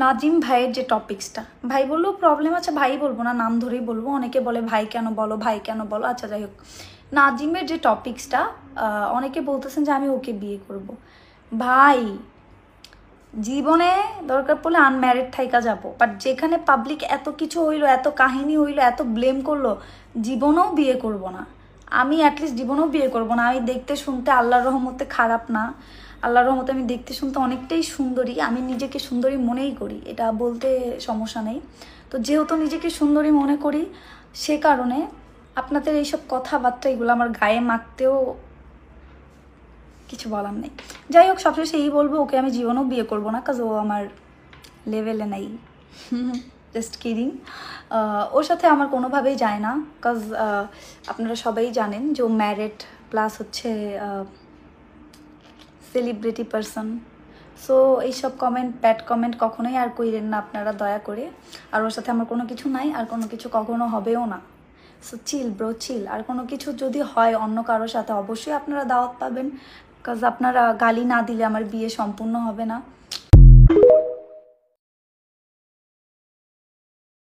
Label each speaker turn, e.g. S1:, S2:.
S1: নাজিম ভাইয়ের যে টপিক্সটা, ভাই বললেও প্রবলেম আছে, ভাই বলবো না, নাম ধরেই বলবো। অনেকে বলে ভাই কেন বলো, ভাই কেন বলো, আচ্ছা যাই হোক। নাজিমের যে টপিক্সটা, অনেকে বলতেছেন যে আমি ওকে বিয়ে করব। ভাই, জীবনে দরকার পড়লে আনম্যারিড থাইকা যাবো, বাট যেখানে পাবলিক এত কিছু হইলো, এত কাহিনী হইলো, এত ব্লেম করলো, জীবনেও বিয়ে করব না। আমি অ্যাটলিস্ট জীবনেও বিয়ে করব না। আমি দেখতে শুনতে আল্লাহর রহমতে খারাপ না, আল্লাহর রহমতে আমি দেখতে শুনতে অনেকটাই সুন্দরী। আমি নিজেকে সুন্দরী মনেই করি, এটা বলতে সমস্যা নেই। তো যেহেতু নিজেকে সুন্দরী মনে করি, সে কারণে আপনাদের এইসব কথাবার্তা এগুলো আমার গায়ে মাখতেও কিছু বলার নেই। যাই হোক, সবশেষে এই বলবো, ওকে আমি জীবনেও বিয়ে করবো না, কাজ ও আমার লেভেলে নাই। Just kidding. ওর সাথে আমার কোনোভাবেই যায় না, কাজ আপনারা সবাই জানেন যে ও ম্যারিড, প্লাস হচ্ছে সেলিব্রিটি পারসন। সো এইসব কমেন্ট, ব্যাড কমেন্ট কখনোই আর কইরেন না আপনারা, দয়া করে। আর ওর সাথে আমার কোনো কিছু নাই, আর কোনো কিছু কখনো হবেও না। সো চিল ব্রো, চিল। আর কোনো কিছু যদি হয় অন্য কারোর সাথে, অবশ্যই আপনারা দাওয়াত পাবেন, কাজ আপনারা গালি না দিলে আমার বিয়ে সম্পূর্ণ হবে না।